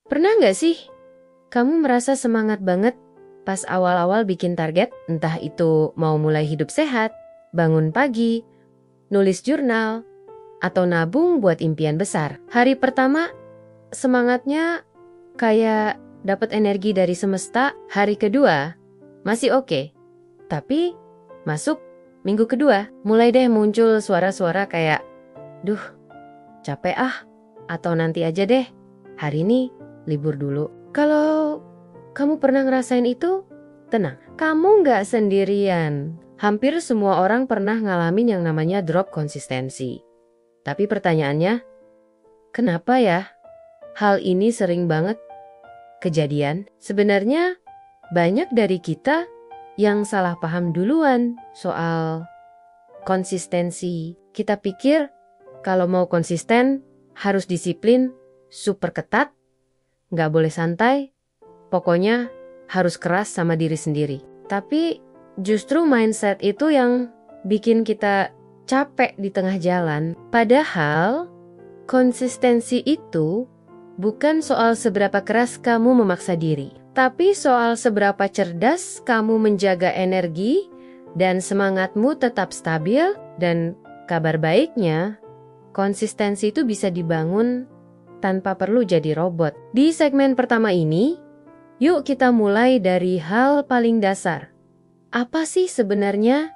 Pernah nggak sih kamu merasa semangat banget pas awal-awal bikin target? Entah itu mau mulai hidup sehat, bangun pagi, nulis jurnal, atau nabung buat impian besar. Hari pertama semangatnya kayak dapat energi dari semesta. Hari kedua masih oke. Tapi masuk minggu kedua mulai deh muncul suara-suara kayak, duh capek ah, atau nanti aja deh, hari ini libur dulu. Kalau kamu pernah ngerasain itu, tenang, kamu nggak sendirian. Hampir semua orang pernah ngalamin yang namanya drop konsistensi. Tapi pertanyaannya, kenapa ya hal ini sering banget kejadian? Sebenarnya banyak dari kita yang salah paham duluan soal konsistensi. Kita pikir kalau mau konsisten harus disiplin, super ketat, nggak boleh santai, pokoknya harus keras sama diri sendiri. Tapi justru mindset itu yang bikin kita capek di tengah jalan. Padahal konsistensi itu bukan soal seberapa keras kamu memaksa diri, tapi soal seberapa cerdas kamu menjaga energi dan semangatmu tetap stabil. Dan kabar baiknya, konsistensi itu bisa dibangun tanpa perlu jadi robot. Di segmen pertama ini, yuk kita mulai dari hal paling dasar. Apa sih sebenarnya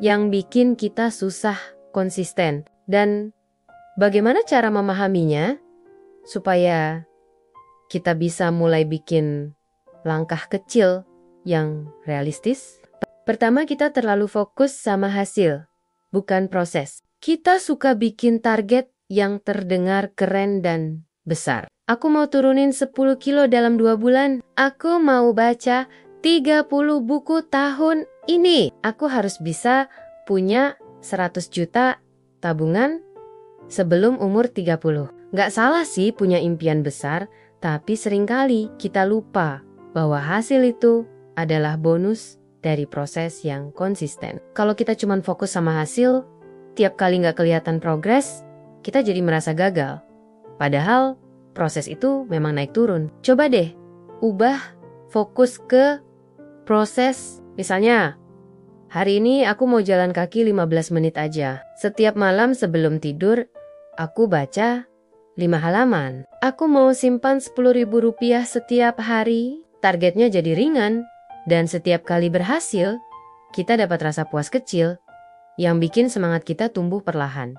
yang bikin kita susah konsisten? Dan bagaimana cara memahaminya supaya kita bisa mulai bikin langkah kecil yang realistis? Pertama, kita terlalu fokus sama hasil, bukan proses. Kita suka bikin target yang terdengar keren dan besar. Aku mau turunin 10 kilo dalam 2 bulan. Aku mau baca 30 buku tahun ini. Aku harus bisa punya 100 juta tabungan sebelum umur 30. Nggak salah sih punya impian besar, tapi seringkali kita lupa bahwa hasil itu adalah bonus dari proses yang konsisten. Kalau kita cuma fokus sama hasil, tiap kali nggak kelihatan progres, kita jadi merasa gagal. Padahal proses itu memang naik turun. Coba deh, ubah fokus ke proses. Misalnya, hari ini aku mau jalan kaki 15 menit aja. Setiap malam sebelum tidur, aku baca 5 halaman. Aku mau simpan 10.000 rupiah setiap hari. Targetnya jadi ringan. Dan setiap kali berhasil, kita dapat rasa puas kecil yang bikin semangat kita tumbuh perlahan.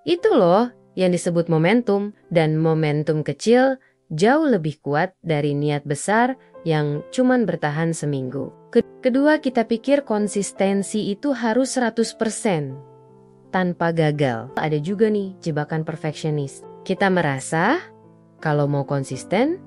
Itu loh yang disebut momentum, dan momentum kecil jauh lebih kuat dari niat besar yang cuman bertahan seminggu. Kedua, kita pikir konsistensi itu harus 100% tanpa gagal. Ada juga nih jebakan perfeksionis. Kita merasa kalau mau konsisten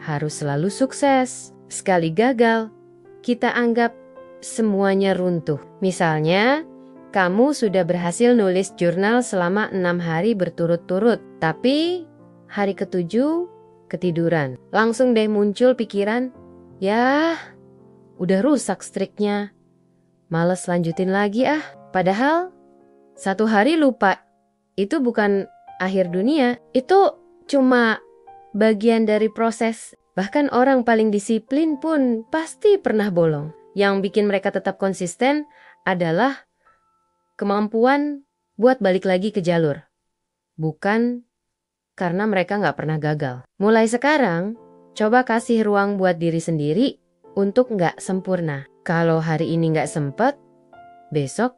harus selalu sukses. Sekali gagal, kita anggap semuanya runtuh. Misalnya, kamu sudah berhasil nulis jurnal selama 6 hari berturut-turut, tapi hari ke-7 ketiduran. Langsung deh muncul pikiran, ya udah rusak streaknya, males lanjutin lagi ah. Padahal 1 hari lupa itu bukan akhir dunia, itu cuma bagian dari proses. Bahkan orang paling disiplin pun pasti pernah bolong. Yang bikin mereka tetap konsisten adalah kemampuan buat balik lagi ke jalur. Bukan karena mereka nggak pernah gagal. Mulai sekarang, coba kasih ruang buat diri sendiri untuk nggak sempurna. Kalau hari ini nggak sempet, besok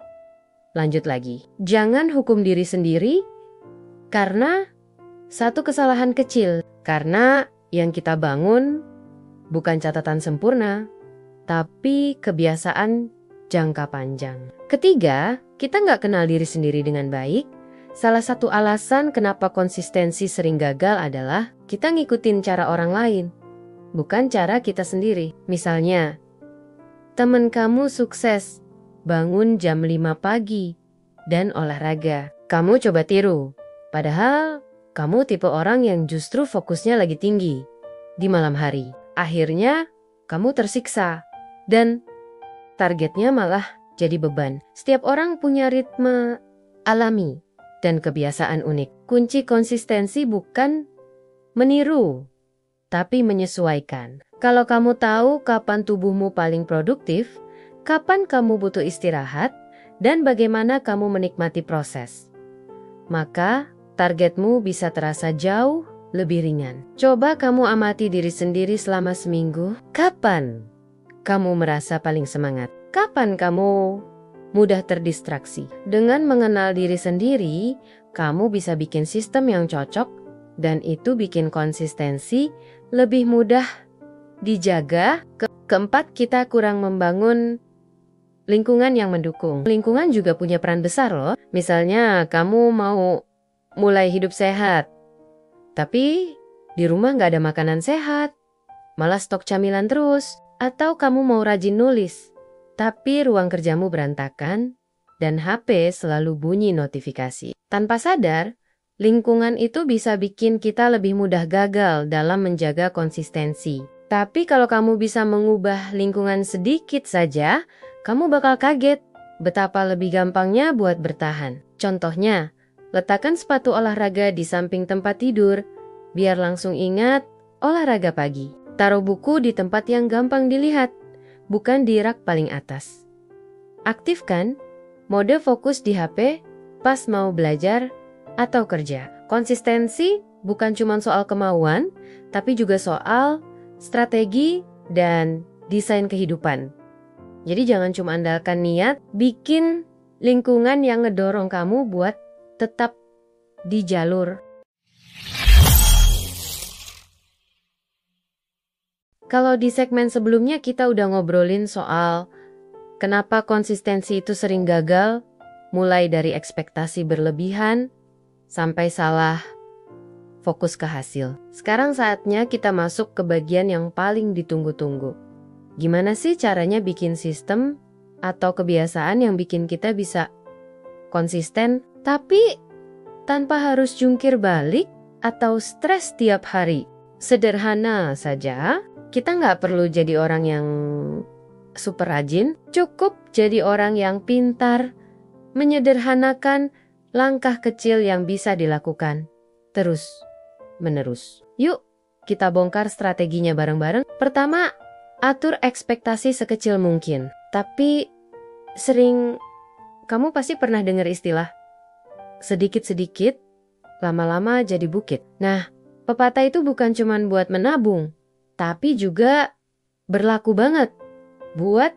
lanjut lagi. Jangan hukum diri sendiri karena satu kesalahan kecil. Karena yang kita bangun bukan catatan sempurna, tapi kebiasaan jangka panjang. Ketiga, kita nggak kenal diri sendiri dengan baik. Salah satu alasan kenapa konsistensi sering gagal adalah kita ngikutin cara orang lain, bukan cara kita sendiri. Misalnya, temen kamu sukses bangun jam 5 pagi dan olahraga. Kamu coba tiru, padahal kamu tipe orang yang justru fokusnya lagi tinggi di malam hari. Akhirnya kamu tersiksa dan targetnya malah jadi beban. Setiap orang punya ritme alami dan kebiasaan unik. Kunci konsistensi bukan meniru tapi menyesuaikan. Kalau kamu tahu kapan tubuhmu paling produktif, kapan kamu butuh istirahat, dan bagaimana kamu menikmati proses, maka targetmu bisa terasa jauh lebih ringan. Coba kamu amati diri sendiri selama seminggu. Kapan kamu merasa paling semangat? Kapan kamu mudah terdistraksi? Dengan mengenal diri sendiri, kamu bisa bikin sistem yang cocok, dan itu bikin konsistensi lebih mudah dijaga. Keempat, kita kurang membangun lingkungan yang mendukung. Lingkungan juga punya peran besar loh. Misalnya kamu mau mulai hidup sehat, tapi di rumah nggak ada makanan sehat, malah stok camilan terus. Atau kamu mau rajin nulis, tapi ruang kerjamu berantakan dan HP selalu bunyi notifikasi. Tanpa sadar, lingkungan itu bisa bikin kita lebih mudah gagal dalam menjaga konsistensi. Tapi kalau kamu bisa mengubah lingkungan sedikit saja, kamu bakal kaget betapa lebih gampangnya buat bertahan. Contohnya, letakkan sepatu olahraga di samping tempat tidur, biar langsung ingat olahraga pagi. Taruh buku di tempat yang gampang dilihat, bukan di rak paling atas. Aktifkan mode fokus di HP pas mau belajar atau kerja. Konsistensi bukan cuma soal kemauan, tapi juga soal strategi dan desain kehidupan. Jadi jangan cuma andalkan niat, bikin lingkungan yang ngedorong kamu buat tetap di jalur. Kalau di segmen sebelumnya kita udah ngobrolin soal kenapa konsistensi itu sering gagal, mulai dari ekspektasi berlebihan sampai salah fokus ke hasil. Sekarang saatnya kita masuk ke bagian yang paling ditunggu-tunggu. Gimana sih caranya bikin sistem atau kebiasaan yang bikin kita bisa konsisten, tapi tanpa harus jungkir balik atau stres tiap hari? Sederhana saja, kita nggak perlu jadi orang yang super rajin, cukup jadi orang yang pintar menyederhanakan langkah kecil yang bisa dilakukan terus menerus. Yuk, kita bongkar strateginya bareng-bareng. Pertama, atur ekspektasi sekecil mungkin. Tapi sering kamu pasti pernah dengar istilah sedikit-sedikit lama-lama jadi bukit. Nah, pepatah itu bukan cuma buat menabung, tapi juga berlaku banget buat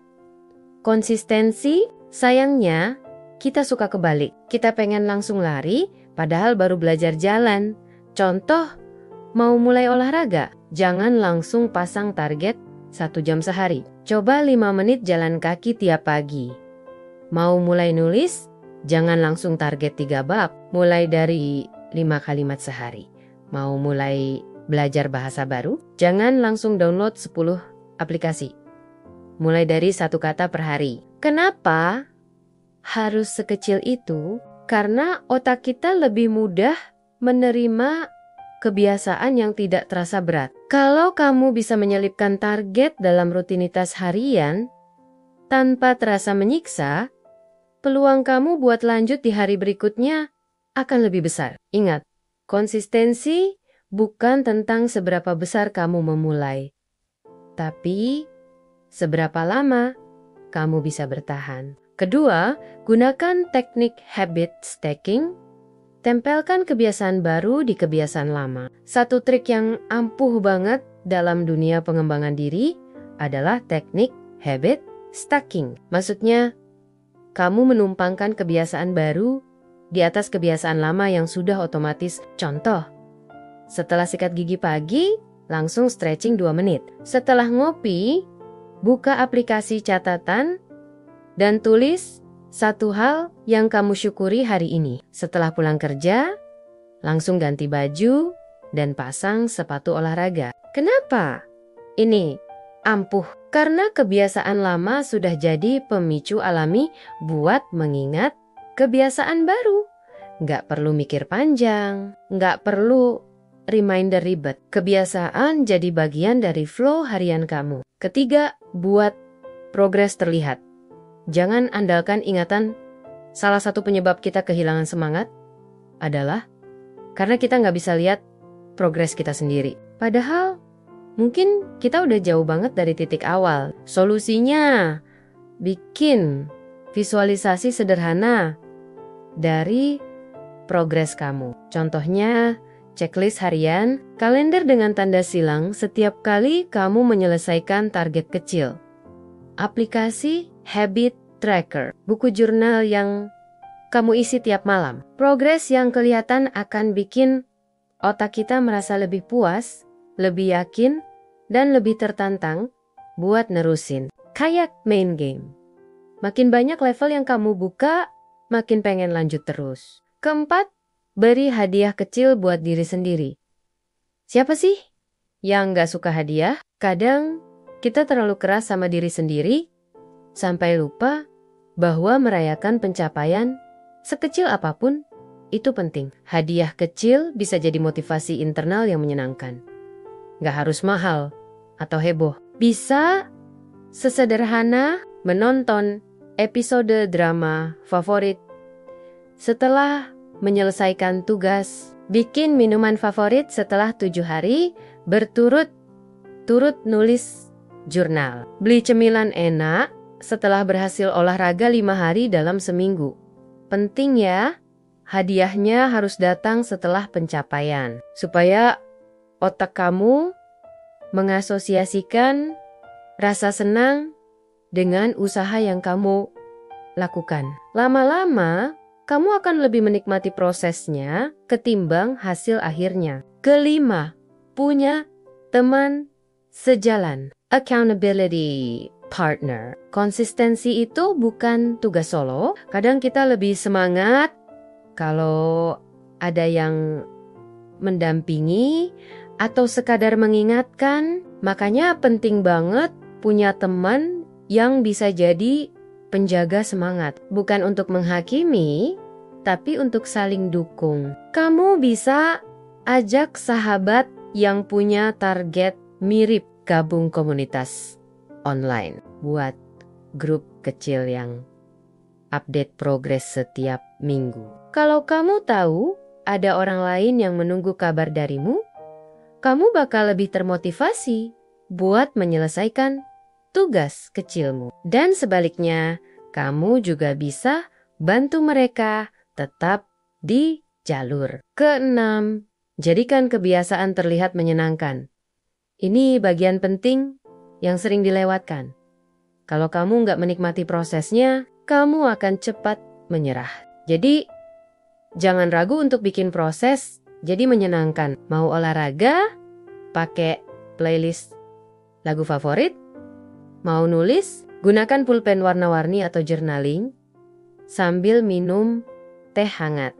konsistensi. Sayangnya, kita suka kebalik. Kita pengen langsung lari, padahal baru belajar jalan. Contoh, mau mulai olahraga, jangan langsung pasang target 1 jam sehari. Coba 5 menit jalan kaki tiap pagi. Mau mulai nulis, jangan langsung target 3 bab, mulai dari 5 kalimat sehari. Mau mulai belajar bahasa baru, jangan langsung download 10 aplikasi. Mulai dari 1 kata per hari. Kenapa harus sekecil itu? Karena otak kita lebih mudah menerima kebiasaan yang tidak terasa berat. Kalau kamu bisa menyelipkan target dalam rutinitas harian tanpa terasa menyiksa, peluang kamu buat lanjut di hari berikutnya akan lebih besar. Ingat, konsistensi bukan tentang seberapa besar kamu memulai, tapi seberapa lama kamu bisa bertahan. Kedua, gunakan teknik habit stacking. Tempelkan kebiasaan baru di kebiasaan lama. Satu trik yang ampuh banget dalam dunia pengembangan diri adalah teknik habit stacking. Maksudnya, kamu menumpangkan kebiasaan baru di atas kebiasaan lama yang sudah otomatis. Contoh, setelah sikat gigi pagi, langsung stretching 2 menit. Setelah ngopi, buka aplikasi catatan dan tulis satu hal yang kamu syukuri hari ini. Setelah pulang kerja, langsung ganti baju dan pasang sepatu olahraga. Kenapa? Ini ampuh. Karena kebiasaan lama sudah jadi pemicu alami buat mengingat kebiasaan baru. Nggak perlu mikir panjang, nggak perlu reminder ribet. Kebiasaan jadi bagian dari flow harian kamu. Ketiga, buat progres terlihat. Jangan andalkan ingatan. Salah satu penyebab kita kehilangan semangat adalah karena kita nggak bisa lihat progres kita sendiri. Padahal Mungkin kita udah jauh banget dari titik awal. Solusinya, bikin visualisasi sederhana dari progres kamu. Contohnya, checklist harian, kalender dengan tanda silang setiap kali kamu menyelesaikan target kecil. Aplikasi habit tracker, buku jurnal yang kamu isi tiap malam. Progres yang kelihatan akan bikin otak kita merasa lebih puas, lebih yakin, dan lebih tertantang buat nerusin. Kayak main game. Makin banyak level yang kamu buka, makin pengen lanjut terus. Keempat, beri hadiah kecil buat diri sendiri. Siapa sih yang gak suka hadiah? Kadang kita terlalu keras sama diri sendiri, sampai lupa bahwa merayakan pencapaian sekecil apapun itu penting. Hadiah kecil bisa jadi motivasi internal yang menyenangkan. Gak harus mahal atau heboh. Bisa sesederhana menonton episode drama favorit setelah menyelesaikan tugas, bikin minuman favorit setelah 7 hari berturut-turut nulis jurnal, beli cemilan enak setelah berhasil olahraga 5 hari dalam seminggu. Penting ya, hadiahnya harus datang setelah pencapaian, supaya otak kamu mengasosiasikan rasa senang dengan usaha yang kamu lakukan. Lama-lama, kamu akan lebih menikmati prosesnya ketimbang hasil akhirnya. Kelima, punya teman sejalan. Accountability partner. Konsistensi itu bukan tugas solo. Kadang kita lebih semangat kalau ada yang mendampingi atau sekadar mengingatkan. Makanya penting banget punya teman yang bisa jadi penjaga semangat, bukan untuk menghakimi, tapi untuk saling dukung. Kamu bisa ajak sahabat yang punya target mirip, gabung komunitas online, buat grup kecil yang update progres setiap minggu. Kalau kamu tahu ada orang lain yang menunggu kabar darimu, kamu bakal lebih termotivasi buat menyelesaikan tugas kecilmu. Dan sebaliknya, kamu juga bisa bantu mereka tetap di jalur. Keenam, jadikan kebiasaan terlihat menyenangkan. Ini bagian penting yang sering dilewatkan. Kalau kamu nggak menikmati prosesnya, kamu akan cepat menyerah. Jadi, jangan ragu untuk bikin proses jadi menyenangkan. Mau olahraga, pakai playlist lagu favorit. Mau nulis, gunakan pulpen warna-warni atau journaling sambil minum teh hangat.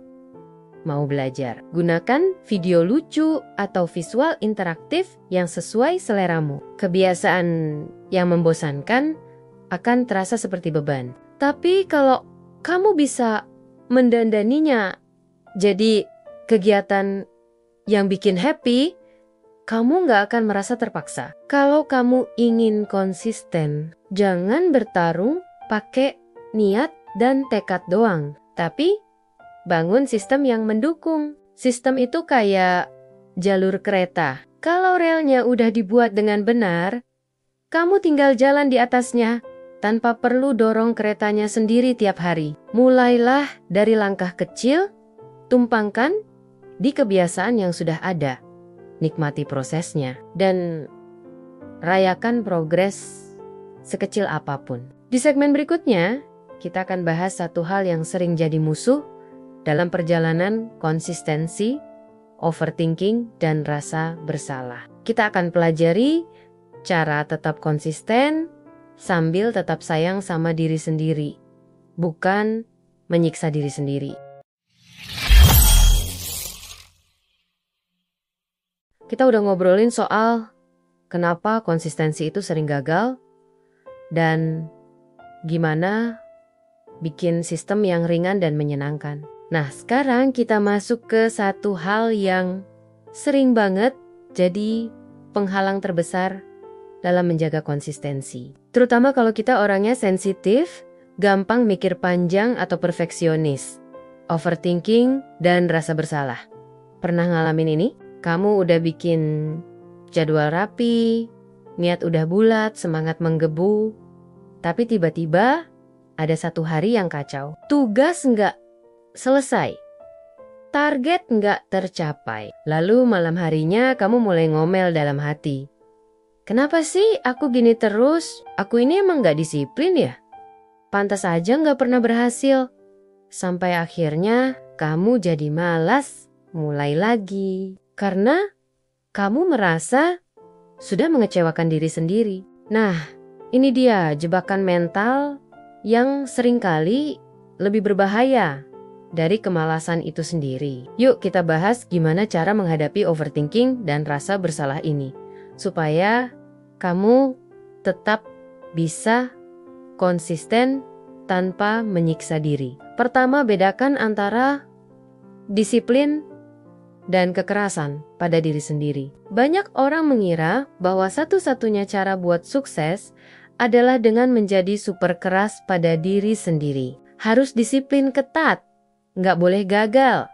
Mau belajar, gunakan video lucu atau visual interaktif yang sesuai seleramu. Kebiasaan yang membosankan akan terasa seperti beban. Tapi kalau kamu bisa mendandaninya jadi kegiatan yang bikin happy, kamu gak akan merasa terpaksa. Kalau kamu ingin konsisten, jangan bertarung pakai niat dan tekad doang. Tapi bangun sistem yang mendukung. Sistem itu kayak jalur kereta. Kalau relnya udah dibuat dengan benar, kamu tinggal jalan di atasnya tanpa perlu dorong keretanya sendiri tiap hari. Mulailah dari langkah kecil, tumpangkan di kebiasaan yang sudah ada. Nikmati prosesnya dan rayakan progres sekecil apapun. Di segmen berikutnya, kita akan bahas satu hal yang sering jadi musuh dalam perjalanan konsistensi, overthinking, dan rasa bersalah. Kita akan pelajari cara tetap konsisten sambil tetap sayang sama diri sendiri, bukan menyiksa diri sendiri. Kita udah ngobrolin soal kenapa konsistensi itu sering gagal dan gimana bikin sistem yang ringan dan menyenangkan. Nah, sekarang kita masuk ke satu hal yang sering banget jadi penghalang terbesar dalam menjaga konsistensi. Terutama kalau kita orangnya sensitif, gampang mikir panjang atau perfeksionis, overthinking, dan rasa bersalah. Pernah ngalamin ini? Kamu udah bikin jadwal rapi, niat udah bulat, semangat menggebu. Tapi tiba-tiba ada satu hari yang kacau. Tugas nggak selesai. Target nggak tercapai. Lalu malam harinya kamu mulai ngomel dalam hati. Kenapa sih aku gini terus? Aku ini emang nggak disiplin ya? Pantas aja nggak pernah berhasil. Sampai akhirnya kamu jadi malas mulai lagi. Karena kamu merasa sudah mengecewakan diri sendiri. Nah, ini dia jebakan mental yang seringkali lebih berbahaya dari kemalasan itu sendiri. Yuk kita bahas gimana cara menghadapi overthinking dan rasa bersalah ini, supaya kamu tetap bisa konsisten tanpa menyiksa diri. Pertama, bedakan antara disiplin dan kekerasan pada diri sendiri. Banyak orang mengira bahwa satu-satunya cara buat sukses adalah dengan menjadi super keras pada diri sendiri. Harus disiplin ketat, nggak boleh gagal,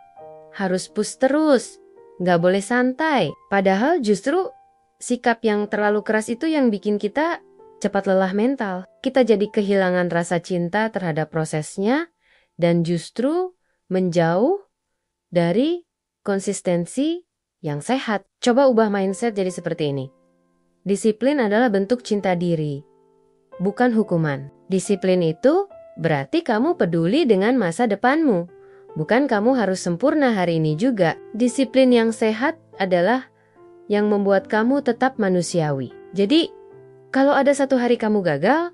harus push terus, nggak boleh santai. Padahal justru sikap yang terlalu keras itu yang bikin kita cepat lelah mental. Kita jadi kehilangan rasa cinta terhadap prosesnya dan justru menjauh dari konsistensi yang sehat. Coba ubah mindset jadi seperti ini. Disiplin adalah bentuk cinta diri, bukan hukuman. Disiplin itu berarti kamu peduli dengan masa depanmu. Bukan kamu harus sempurna hari ini juga. Disiplin yang sehat adalah yang membuat kamu tetap manusiawi. Jadi, kalau ada satu hari kamu gagal,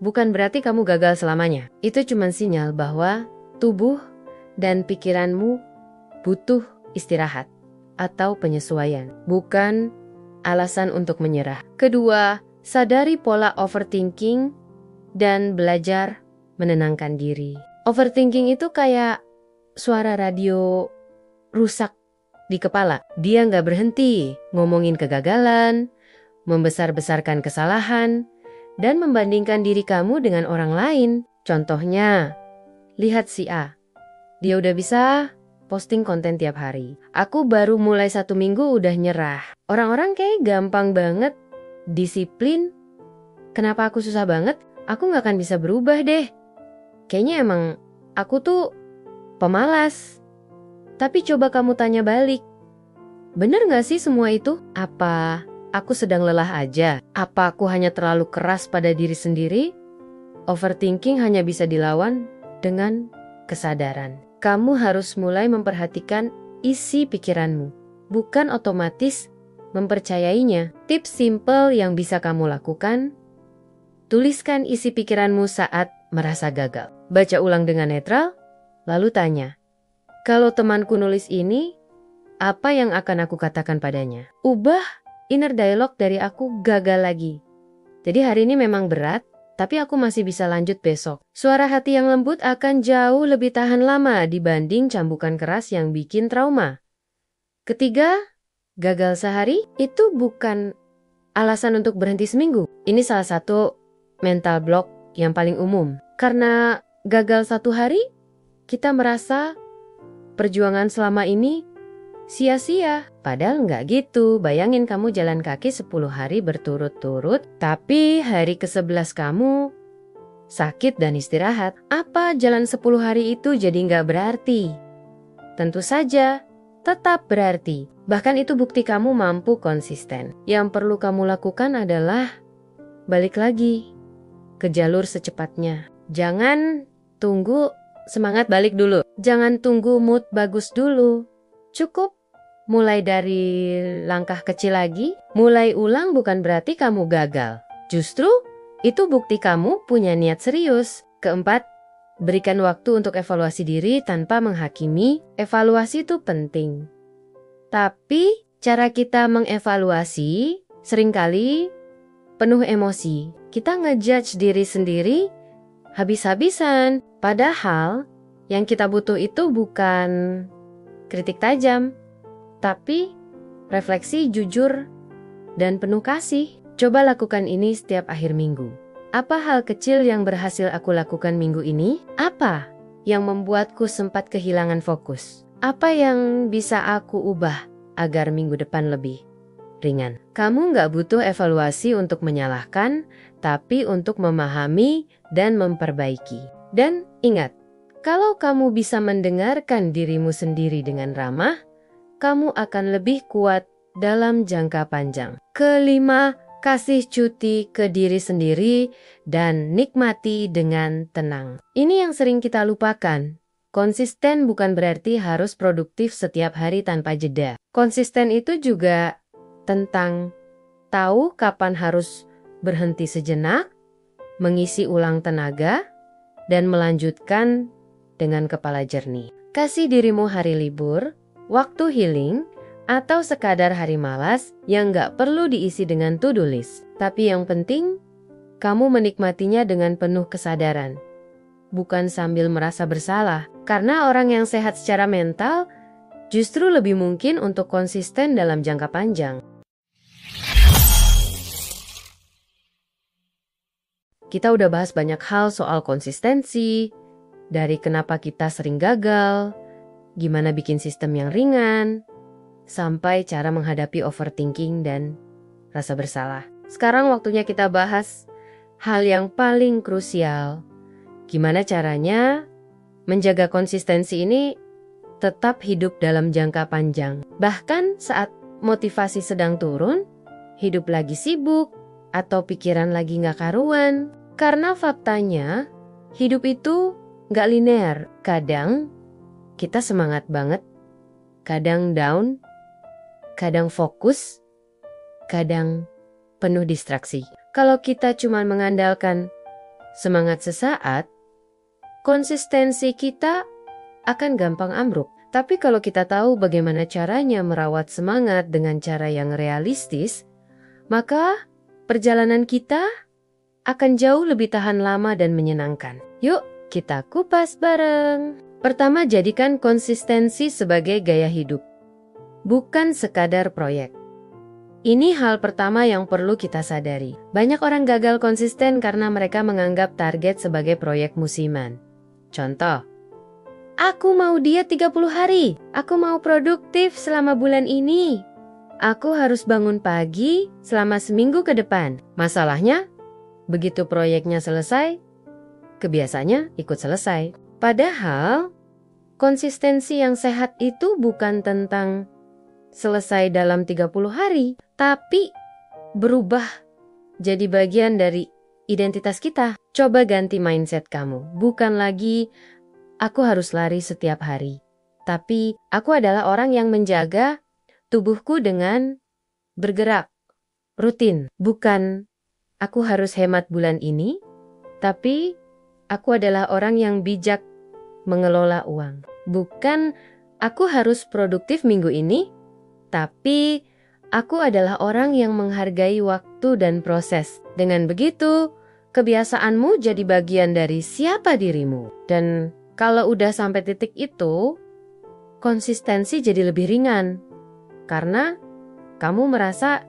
bukan berarti kamu gagal selamanya. Itu cuma sinyal bahwa tubuh dan pikiranmu butuh istirahat atau penyesuaian, bukan alasan untuk menyerah. Kedua, sadari pola overthinking dan belajar menenangkan diri. Overthinking itu kayak suara radio rusak di kepala. Dia nggak berhenti ngomongin kegagalan, membesar-besarkan kesalahan, dan membandingkan diri kamu dengan orang lain. Contohnya, lihat si A. Dia udah bisa posting konten tiap hari. Aku baru mulai 1 minggu udah nyerah. Orang-orang kayak gampang banget disiplin. Kenapa aku susah banget? Aku gak akan bisa berubah deh. Kayaknya emang aku tuh pemalas. Tapi coba kamu tanya balik. Bener gak sih semua itu? Apa aku sedang lelah aja? Apa aku hanya terlalu keras pada diri sendiri? Overthinking hanya bisa dilawan dengan kesadaran. Kamu harus mulai memperhatikan isi pikiranmu, bukan otomatis mempercayainya. Tips simple yang bisa kamu lakukan: tuliskan isi pikiranmu saat merasa gagal. Baca ulang dengan netral, lalu tanya, kalau temanku nulis ini, apa yang akan aku katakan padanya? Ubah inner dialogue dari aku gagal lagi. Jadi hari ini memang berat, tapi aku masih bisa lanjut besok. Suara hati yang lembut akan jauh lebih tahan lama dibanding cambukan keras yang bikin trauma. Ketiga, gagal sehari itu bukan alasan untuk berhenti seminggu. Ini salah satu mental block yang paling umum. Karena gagal 1 hari, kita merasa perjuangan selama ini sia-sia. Padahal nggak gitu. Bayangin kamu jalan kaki 10 hari berturut-turut, tapi hari ke-11 kamu sakit dan istirahat. Apa jalan 10 hari itu jadi nggak berarti? Tentu saja, tetap berarti. Bahkan itu bukti kamu mampu konsisten. Yang perlu kamu lakukan adalah balik lagi ke jalur secepatnya. Jangan tunggu semangat balik dulu. Jangan tunggu mood bagus dulu. Cukup mulai dari langkah kecil lagi. Mulai ulang bukan berarti kamu gagal. Justru itu bukti kamu punya niat serius. Keempat, berikan waktu untuk evaluasi diri tanpa menghakimi. Evaluasi itu penting. Tapi cara kita mengevaluasi seringkali penuh emosi. Kita ngejudge diri sendiri habis-habisan. Padahal yang kita butuh itu bukan kritik tajam, tapi refleksi jujur dan penuh kasih. Coba lakukan ini setiap akhir minggu. Apa hal kecil yang berhasil aku lakukan minggu ini? Apa yang membuatku sempat kehilangan fokus? Apa yang bisa aku ubah agar minggu depan lebih ringan. Kamu nggak butuh evaluasi untuk menyalahkan, tapi untuk memahami dan memperbaiki. Dan ingat, kalau kamu bisa mendengarkan dirimu sendiri dengan ramah, kamu akan lebih kuat dalam jangka panjang. Kelima, kasih cuti ke diri sendiri dan nikmati dengan tenang. Ini yang sering kita lupakan. Konsisten bukan berarti harus produktif setiap hari tanpa jeda. Konsisten itu juga tentang tahu kapan harus berhenti sejenak, mengisi ulang tenaga, dan melanjutkan dengan kepala jernih. Kasih dirimu hari libur, waktu healing, atau sekadar hari malas yang gak perlu diisi dengan to-do list. Tapi yang penting, kamu menikmatinya dengan penuh kesadaran. Bukan sambil merasa bersalah. Karena orang yang sehat secara mental justru lebih mungkin untuk konsisten dalam jangka panjang. Kita udah bahas banyak hal soal konsistensi, dari kenapa kita sering gagal, gimana bikin sistem yang ringan, sampai cara menghadapi overthinking dan rasa bersalah. Sekarang waktunya kita bahas hal yang paling krusial. Gimana caranya menjaga konsistensi ini tetap hidup dalam jangka panjang. Bahkan saat motivasi sedang turun, hidup lagi sibuk, atau pikiran lagi gak karuan. Karena faktanya, hidup itu gak linear. Kadang kita semangat banget, kadang down, kadang fokus, kadang penuh distraksi. Kalau kita cuma mengandalkan semangat sesaat, konsistensi kita akan gampang ambruk. Tapi kalau kita tahu bagaimana caranya merawat semangat dengan cara yang realistis, maka perjalanan kita akan jauh lebih tahan lama dan menyenangkan. Yuk, kita kupas bareng. Pertama, jadikan konsistensi sebagai gaya hidup, bukan sekadar proyek. Ini hal pertama yang perlu kita sadari. Banyak orang gagal konsisten karena mereka menganggap target sebagai proyek musiman. Contoh, aku mau diet 30 hari, aku mau produktif selama bulan ini. Aku harus bangun pagi selama seminggu ke depan. Masalahnya, begitu proyeknya selesai, kebiasaannya ikut selesai. Padahal, konsistensi yang sehat itu bukan tentang selesai dalam 30 hari, tapi berubah jadi bagian dari identitas kita. Coba ganti mindset kamu. Bukan lagi, aku harus lari setiap hari. Tapi, aku adalah orang yang menjaga tubuhku dengan bergerak, rutin. Bukan, aku harus hemat bulan ini, tapi aku adalah orang yang bijak mengelola uang. Bukan, aku harus produktif minggu ini, tapi aku adalah orang yang menghargai waktu dan proses. Dengan begitu, kebiasaanmu jadi bagian dari siapa dirimu. Dan kalau udah sampai titik itu, konsistensi jadi lebih ringan. Karena kamu merasa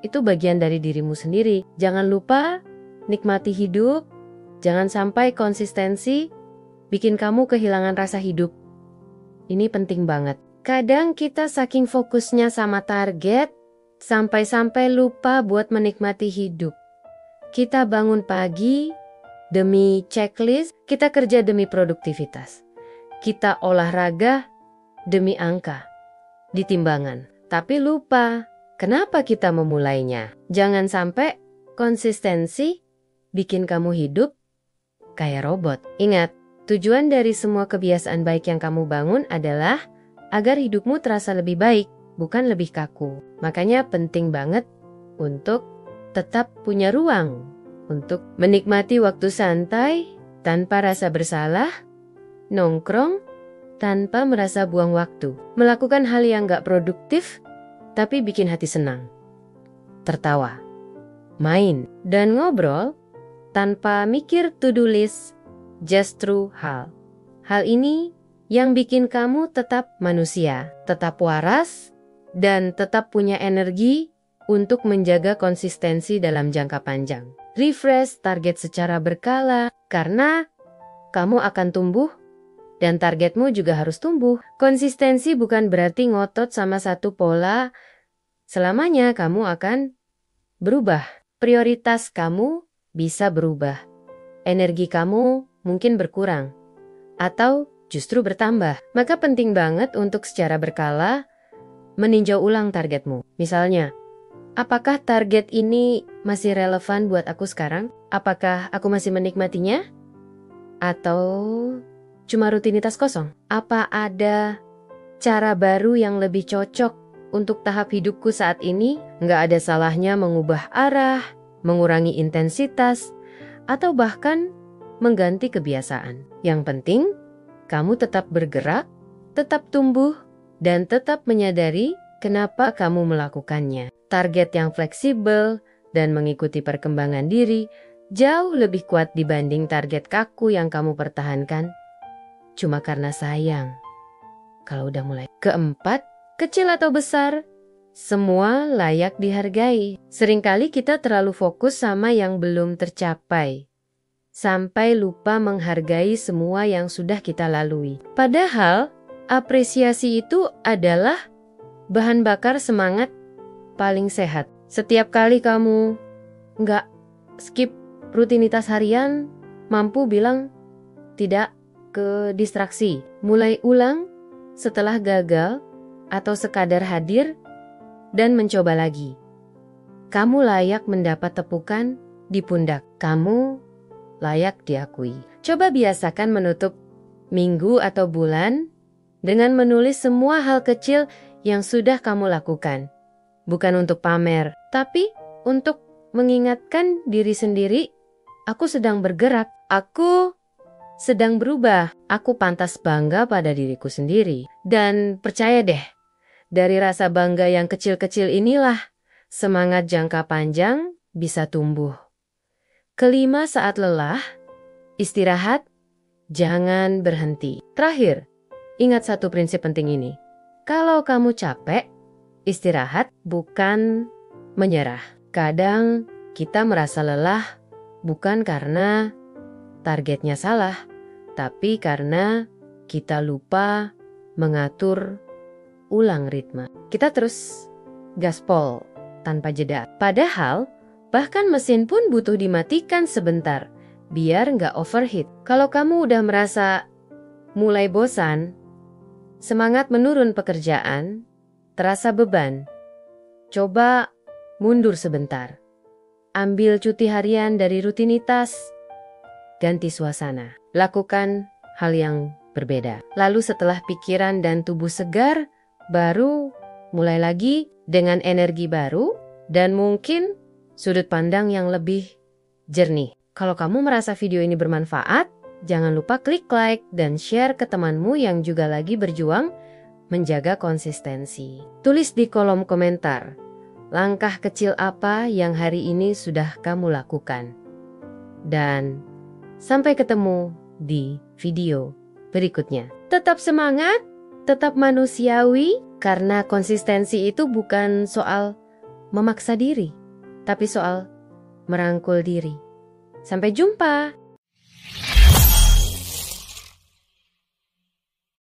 itu bagian dari dirimu sendiri. Jangan lupa nikmati hidup. Jangan sampai konsistensi bikin kamu kehilangan rasa hidup. Ini penting banget. Kadang kita saking fokusnya sama target, sampai-sampai lupa buat menikmati hidup. Kita bangun pagi demi checklist, kita kerja demi produktivitas. Kita olahraga demi angka di timbangan. Tapi lupa, kenapa kita memulainya? Jangan sampai konsistensi bikin kamu hidup kayak robot. Ingat, tujuan dari semua kebiasaan baik yang kamu bangun adalah agar hidupmu terasa lebih baik, bukan lebih kaku. Makanya penting banget untuk tetap punya ruang untuk menikmati waktu santai tanpa rasa bersalah, nongkrong tanpa merasa buang waktu, melakukan hal yang gak produktif tapi bikin hati senang, tertawa, main, dan ngobrol tanpa mikir to-do list, just through hal. Hal ini yang bikin kamu tetap manusia, tetap waras, dan tetap punya energi untuk menjaga konsistensi dalam jangka panjang. Refresh target secara berkala, karena kamu akan tumbuh dan targetmu juga harus tumbuh. Konsistensi bukan berarti ngotot sama satu pola selamanya kamu akan berubah. Prioritas kamu bisa berubah. Energi kamu mungkin berkurang atau justru bertambah. Maka penting banget untuk secara berkala meninjau ulang targetmu. Misalnya, apakah target ini masih relevan buat aku sekarang? Apakah aku masih menikmatinya? Atau cuma rutinitas kosong? Apa ada cara baru yang lebih cocok untuk tahap hidupku saat ini? Nggak ada salahnya mengubah arah, mengurangi intensitas, atau bahkan mengganti kebiasaan. Yang penting, kamu tetap bergerak, tetap tumbuh, dan tetap menyadari kenapa kamu melakukannya. Target yang fleksibel dan mengikuti perkembangan diri jauh lebih kuat dibanding target kaku yang kamu pertahankan cuma karena sayang. Kalau udah mulai. Keempat, kecil atau besar, semua layak dihargai. Seringkali kita terlalu fokus sama yang belum tercapai, sampai lupa menghargai semua yang sudah kita lalui. Padahal, apresiasi itu adalah bahan bakar semangat paling sehat. Setiap kali kamu nggak skip rutinitas harian, mampu bilang tidak ke distraksi. Mulai ulang setelah gagal atau sekadar hadir dan mencoba lagi. Kamu layak mendapat tepukan di pundak. Kamu layak diakui. Coba biasakan menutup minggu atau bulan dengan menulis semua hal kecil yang sudah kamu lakukan. Bukan untuk pamer, tapi untuk mengingatkan diri sendiri, aku sedang bergerak, aku sedang berubah, aku pantas bangga pada diriku sendiri. Dan percaya deh, dari rasa bangga yang kecil-kecil inilah semangat jangka panjang bisa tumbuh. Kelima, saat lelah, istirahat, jangan berhenti. Terakhir, ingat satu prinsip penting ini. Kalau kamu capek, istirahat bukan menyerah. Kadang kita merasa lelah bukan karena targetnya salah, tapi karena kita lupa mengatur ulang ritme. Kita terus gaspol tanpa jeda. Padahal, bahkan mesin pun butuh dimatikan sebentar, biar nggak overheat. Kalau kamu udah merasa mulai bosan, semangat menurun pekerjaan, terasa beban, coba mundur sebentar. Ambil cuti harian dari rutinitas, ganti suasana. Lakukan hal yang berbeda. Lalu setelah pikiran dan tubuh segar, baru mulai lagi dengan energi baru dan mungkin sudut pandang yang lebih jernih. Kalau kamu merasa video ini bermanfaat, jangan lupa klik like dan share ke temanmu yang juga lagi berjuang menjaga konsistensi. Tulis di kolom komentar, langkah kecil apa yang hari ini sudah kamu lakukan. Dan sampai ketemu di video berikutnya. Tetap semangat, tetap manusiawi, karena konsistensi itu bukan soal memaksa diri, tapi soal merangkul diri. Sampai jumpa!